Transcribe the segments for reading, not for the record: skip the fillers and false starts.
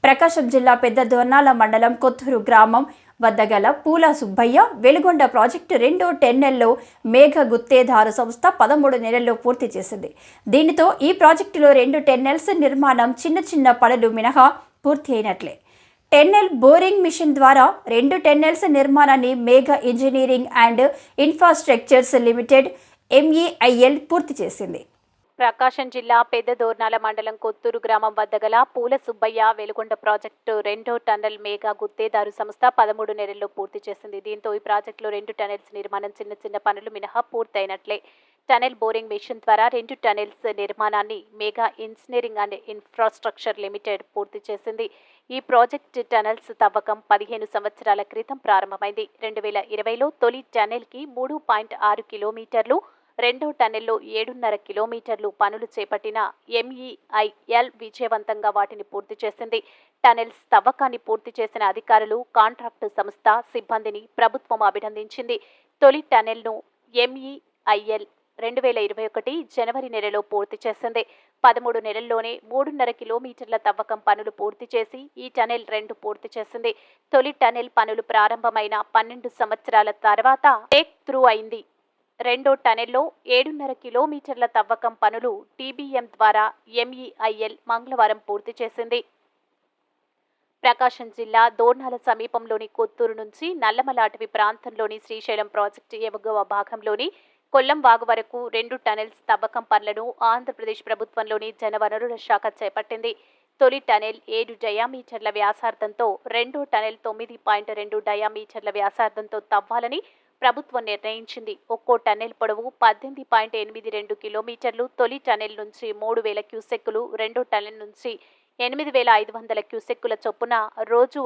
ప్రకాశం జిల్లా పెద్ద దొర్నాల మండలం కొత్తూరు గ్రామం వద్ద గల పూల సుబ్బయ్య వెలుగొండ ప్రాజెక్టు 2 టెన్నెల్లో మేఘ గుత్తేదారు సంస్థ 13 నెలల్లో పూర్తి చేసింది. దీనితో ఈ ప్రాజెక్టులో 2 టెన్నెల్స్ నిర్మాణం చిన్న పనులు మినహా పూర్తి అయినట్లే. టెన్నెల్ బోరింగ్ మిషన్ ద్వారా 2 టెన్నెల్స్ నిర్మాణాన్ని మేఘ engineering and infrastructures limited MEIL పూర్తి చేసింది. ప్రకాశం జిల్లా పెద్ద దోర్నాల మండలం కొత్తూరు గ్రామం వద్ద గల పూల సుబ్బయ్య వెలుగొండ ప్రాజెక్టు 2 టన్నెల్ మేఘా గుత్తేదారు సంస్థ 13 నెలల్లో పూర్తి చేసింది. దీంతో ఈ ప్రాజెక్టులో 2 టన్నెల్స్ నిర్మాణం చిన్న పనులు మినహా పూర్తయినట్లే. టనెల్ బోరింగ్ మిషన్ ద్వారా 2 టనెల్స్ నిర్మాణాన్ని Megha engineering and infrastructure limited పూర్తి చేసింది. ఈ ప్రాజెక్ట్ టనెల్స్ తవ్వకం 15 సంవత్సరాల క్రితం ప్రారంభమైంది. 2020లో తొలి టనెల్కి 3.6 కిలోమీటర్లు, రెండో టన్నెల్లో 7.5 కిలోమీటర్లు పనులు చేపట్టిన MEIL విజయవంతంగా వాటిని పూర్తి చేసింది. టనెల్స్ తవ్వకాన్ని పూర్తి చేసిన అధికారులు, కాంట్రాక్టు సంస్థ సిబ్బందిని ప్రభుత్వం అభినందించింది. తొలి టనెల్ను MEIL 2021 జనవరి నెలలో పూర్తి చేసింది. 13 నెలల్లోనే 3.5 కిలోమీటర్ల తవ్వకం పనులు పూర్తి చేసి ఈ టనెల్ 2 పూర్తి చేసింది. తొలి టనెల్ పనులు ప్రారంభమైన 12 సంవత్సరాల తర్వాత బ్రేక్ త్రూ అయింది. రెండో టనెల్లో 7.5 కిలోమీటర్ల తవ్వకం పనులు TBM ద్వారా MEIL మంగళవారం పూర్తి చేసింది. ప్రకాశం జిల్లా దోర్నాల సమీపంలోని కొత్తూరు నుంచి నల్లమల అటవీ ప్రాంతంలోని శ్రీశైలం ప్రాజెక్టు ఎగువ భాగంలోని కొల్లం వాగు వరకు 2 టనెల్స్ తవ్వకం పనులను ఆంధ్రప్రదేశ్ ప్రభుత్వంలోని జలవనరుల శాఖ చేపట్టింది. తొలి టనెల్ 7 డయామీటర్ల వ్యాసార్థంతో, రెండో టనెల్ 9.2 డయామీటర్ల వ్యాసార్థంతో తవ్వాలని ప్రభుత్వం నిర్ణయించింది. ఒక్కో టన్నెల్ పొడవు 18.82 కిలోమీటర్లు. తొలి టన్నెల్ నుంచి 3,000 క్యూసెక్కులు, రెండో టన్నెల్ నుంచి 8,500 క్యూసెక్కుల చొప్పున రోజు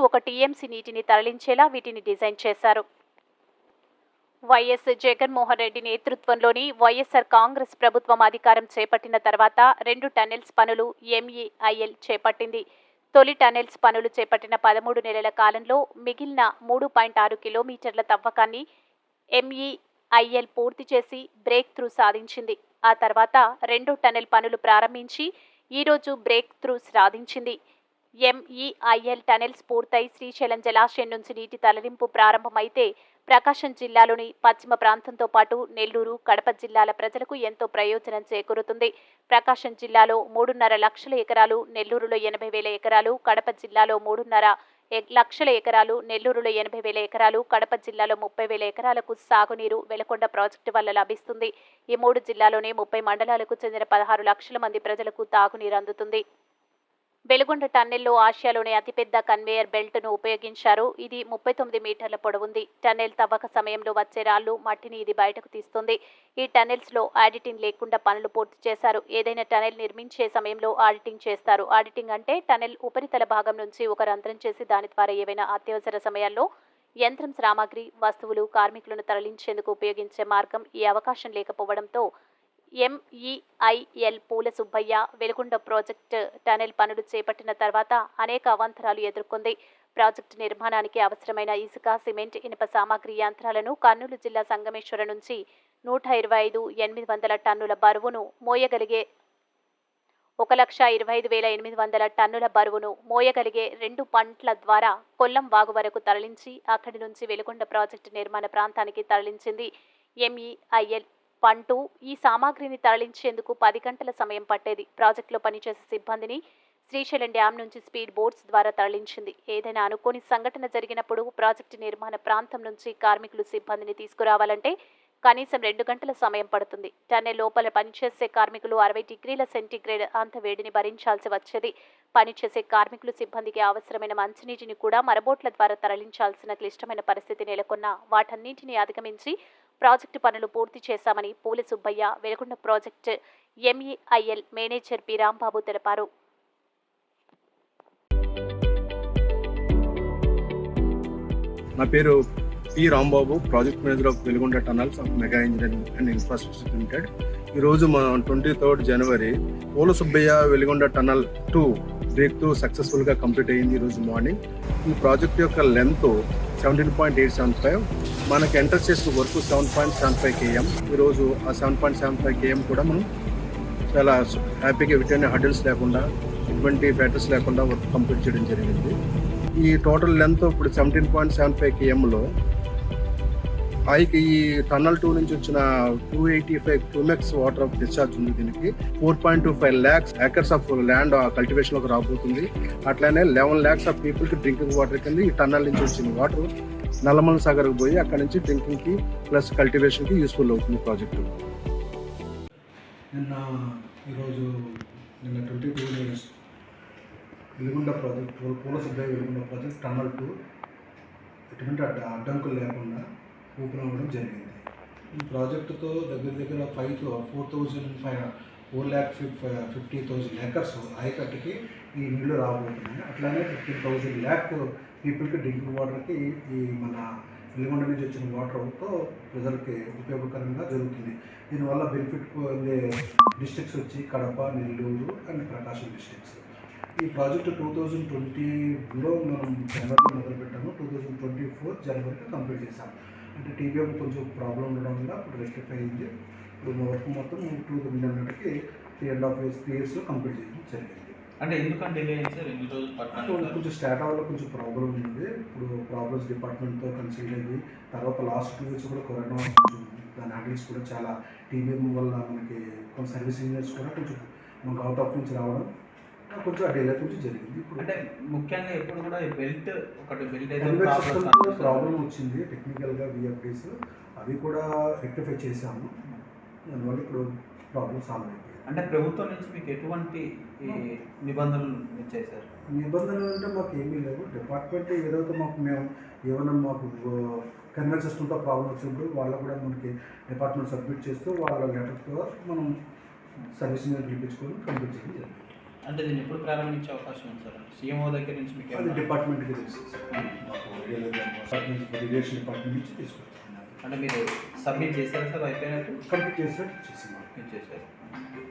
ఒక TMC నీటిని తరలించేలా వీటిని డిజైన్ చేశారు. వైఎస్ జగన్మోహన్ రెడ్డి నేతృత్వంలోని వైఎస్ఆర్ కాంగ్రెస్ ప్రభుత్వం అధికారం చేపట్టిన తర్వాత 2 టన్నెల్స్ పనులు MEIL చేపట్టింది. తొలి టనెల్స్ పనులు చేపట్టిన 13 నెలల కాలంలో మిగిలిన 3.6 కిలోమీటర్ల తవ్వకాన్ని MEIL పూర్తి చేసి బ్రేక్ త్రూ సాధించింది. ఆ తర్వాత రెండో టనెల్ పనులు ప్రారంభించి ఈరోజు బ్రేక్ త్రూ సాధించింది. MEIL టనెల్స్ పూర్తయి శ్రీశైలం జలాశయం నుంచి నీటి తరలింపు ప్రారంభమైతే ప్రకాశం జిల్లాలోని పశ్చిమ ప్రాంతంతో పాటు నెల్లూరు, కడప జిల్లాల ప్రజలకు ఎంతో ప్రయోజనం చేకూరుతుంది. ప్రకాశం జిల్లాలో 3.5 లక్షల ఎకరాలు, నెల్లూరులో 80,000 ఎకరాలు, కడప జిల్లాలో 3.5 లక్షల ఎకరాలు, నెల్లూరులో 80,000 ఎకరాలు, కడప జిల్లాలో 30,000 ఎకరాలకు సాగునీరు వెలకొండ ప్రాజెక్టు వల్ల లభిస్తుంది. ఈ 3 జిల్లాలోనే 30 మండలాలకు చెందిన 16 లక్షల మంది ప్రజలకు తాగునీరు అందుతుంది. వెలుగొండ టన్నెల్లో ఆసియాలోనే అతిపెద్ద కన్వేయర్ బెల్ట్ను ఉపయోగించారు. ఇది 39 మీటర్ల పొడవుంది. టన్నెల్ తవ్వక సమయంలో వచ్చే రాళ్లు, మట్టిని ఇది బయటకు తీస్తుంది. ఈ టన్నెల్స్లో ఆడిటింగ్ లేకుండా పనులు పూర్తి చేశారు. ఏదైనా టన్నెల్ నిర్మించే సమయంలో ఆడిటింగ్ చేస్తారు. ఆడిటింగ్ అంటే టన్నెల్ ఉపరితల భాగం నుంచి ఒక రంధ్రం చేసి దాని ద్వారా ఏవైనా అత్యవసర సమయాల్లో యంత్రం, సామాగ్రి, వస్తువులు, కార్మికులను తరలించేందుకు ఉపయోగించే మార్గం. ఈ అవకాశం లేకపోవడంతో MEIL పూల సుబ్బయ్య వెలుగొండ ప్రాజెక్టు టనెల్ పనులు చేపట్టిన తర్వాత అనేక అవాంతరాలు ఎదుర్కొంది. ప్రాజెక్టు నిర్మాణానికి అవసరమైన ఇసుక, సిమెంట్, ఇనుప సామాగ్రి యంత్రాలను కర్నూలు జిల్లా సంగమేశ్వరం నుంచి 125,800 టన్నుల బరువును మోయగలిగే 1,25,800 టన్నుల బరువును మోయగలిగే 2 పంట్ల ద్వారా కొల్లం వాగు వరకు తరలించి అక్కడి నుంచి వెలుగొండ ప్రాజెక్టు నిర్మాణ ప్రాంతానికి తరలించింది. MEIL పంటు ఈ సామాగ్రిని తరలించేందుకు 10 గంటల సమయం పట్టేది. ప్రాజెక్టులో పనిచేసే సిబ్బందిని శ్రీశైలం డ్యాం నుంచి స్పీడ్ బోట్స్ ద్వారా తరలించింది. ఏదైనా అనుకోని సంఘటన జరిగినప్పుడు ప్రాజెక్టు నిర్మాణ ప్రాంతం నుంచి కార్మికులు, సిబ్బందిని తీసుకురావాలంటే కనీసం 2 గంటల సమయం పడుతుంది. టన్నెల్ లోపల పనిచేసే కార్మికులు 60 డిగ్రీల సెంటీగ్రేడ్ అంత వేడిని భరించాల్సి వచ్చేది. పనిచేసే కార్మికులు, సిబ్బందికి అవసరమైన మంచినీటిని కూడా మరబోట్ల ద్వారా తరలించాల్సిన క్లిష్టమైన పరిస్థితి నెలకొన్న వాటన్నింటినీ అధిగమించి ప్రాజెక్టు పనులు పూర్తి చేశామని పూల Subbaiah Veligonda project MEIL manager P Rambabu తెలిపారు. నా పేరు P Rambabu, project manager of Veligonda tunnels of mega engineering and infrastructure limited. ఈరోజు మన 23 జనవరి పూల Subbaiah Veligonda tunnel 2 break through సక్సెస్ఫుల్గా కంప్లీట్ అయ్యింది. ఈరోజు మార్నింగ్ ఈ ప్రాజెక్ట్ యొక్క లెంత్ 17.875, మనకి ఎంటర్ చేసిన వరకు 7.75 km. ఈరోజు ఆ 7.75 km కూడా మనం చాలా హ్యాపీగా ఎటువంటి హడిల్స్ లేకుండా ఎటువంటి ఫ్యాక్టర్స్ లేకుండా వర్క్ కంప్లీట్ చేయడం జరిగింది. ఈ టోటల్ లెంత్ ఇప్పుడు 17.75 kmలో ఈ టన్నల్ 2 నుంచి వచ్చిన 285 క్యూమెక్స్ వాటర్ ఆఫ్ డిశ్చార్జ్ ఉంది. దీనికి 4.25 lakhs acres of land cultivation లోకి రాబోతుంది. అట్లానే 11 lakhs ఆఫ్ పీపుల్ కి డ్రింకింగ్ వాటర్ కింద ఈ టన్నల్ నుంచి వచ్చిన వాటర్ నల్లమల సాగర్కి పోయి అక్కడ నుంచి డ్రింకింగ్ కి ప్లస్ కల్టివేషన్ కి యూస్ఫుల్ అవుతుంది ప్రాజెక్టు. ఈరోజు నిన్న 22 వెలుగొండ ప్రాజెక్ట్ పూల సుబ్బయ్య వెలుగొండ ప్రాజెక్ట్ టన్నల్ 2 ఎటువంటి అడ్డంకులు లేకుండా ఓపెన్ అవ్వడం జరిగింది. ఈ ప్రాజెక్టుతో దగ్గర 4,50,000 ఏకర్స్ ఆయకట్టుకి ఈ నీళ్లు రాబోతున్నాయి. అట్లానే 15,000 lakh పీపుల్కి డ్రింకింగ్ వాటర్కి ఈ మన వెలుగొండ నుంచి వచ్చిన వాటర్తో ప్రజలకి ఉపయోగకరంగా జరుగుతుంది. దీనివల్ల బెనిఫిట్ పొందే డిస్ట్రిక్ట్స్ వచ్చి Kadapa, Nellore and Prakasam districts. ఈ ప్రాజెక్టు 2020లో మనం జనవరిలో మొదలుపెట్టాము. 2024 జనవరికి కంప్లీట్ చేశాము. అంటే టీబీఎం కొంచెం ప్రాబ్లం ఉండడం వల్ల ఇప్పుడు రెక్టిఫై అయింది. ఇప్పుడు వర్క్ మొత్తం 2 నిన్నటికి 3.5 yearsలో కంప్లీట్ చేయడం జరిగింది. అంటే ఎందుకంటే డిలే అయింది సార్? ఎన్ని రోజులు పట్టింది? కొంచెం స్టార్ట్ అవ్వడంలో కొంచెం ప్రాబ్లం ఉంది. ఇప్పుడు ప్రాబ్లమ్స్ డిపార్ట్మెంట్తో కన్సల్ట్ అయ్యి తర్వాత లాస్ట్ 2 years కూడా కరోనా కొంచెం దాని హ్యాండిల్స్ కూడా చాలా టీబీఎం వల్ల మనకి కొంచెం సర్వీస్ ఇంజనీర్స్ కూడా కొంచెం మనకు అవుట్ ఆఫ్ నుంచి రావడం కొంచెం ఆ డీలే కొంచెం జరిగింది. ఇప్పుడు అంటే ముఖ్యంగా ఎప్పుడు కూడా బెల్ట్ ప్రాబ్లం వచ్చింది టెక్నికల్గా విఎఫ్డీస్ అవి కూడా రెక్టిఫై చేశాము. దానివల్ల ఇప్పుడు ప్రాబ్లం సాల్వ్ అయిపోయింది. అంటే ప్రభుత్వం నుంచి మీకు ఎటువంటి నిబంధనలు ఇచ్చేసారు? నిబంధనలు అంటే మాకు ఏమీ లేవు. డిపార్ట్మెంట్ ఏదైతే మేము ఏమైనా మాకు కన్వెన్స్ సిస్టమ్తో ప్రాబ్లం వచ్చినప్పుడు వాళ్ళు కూడా మనకి డిపార్ట్మెంట్ సబ్మిట్ చేస్తూ వాళ్ళ లెటర్తో మనం సర్వీస్ని పిలిపించుకొని కంప్లీట్ చేయడం జరిగింది. అంటే దీన్ని ఎప్పుడు ప్రారంభించే అవకాశం ఉంది సార్? సీఎంఓ దగ్గర నుంచి మీకు అది డిపార్ట్మెంట్కి తెలుసు. మాకు ఇరిగేషన్ డిపార్ట్మెంట్ నుంచి తీసుకొచ్చాం. అంటే మీరు సబ్మిట్ చేశారా సార్? అయిపోయినట్టు కంప్లీట్ చేసినట్టు చేసి చేశారు.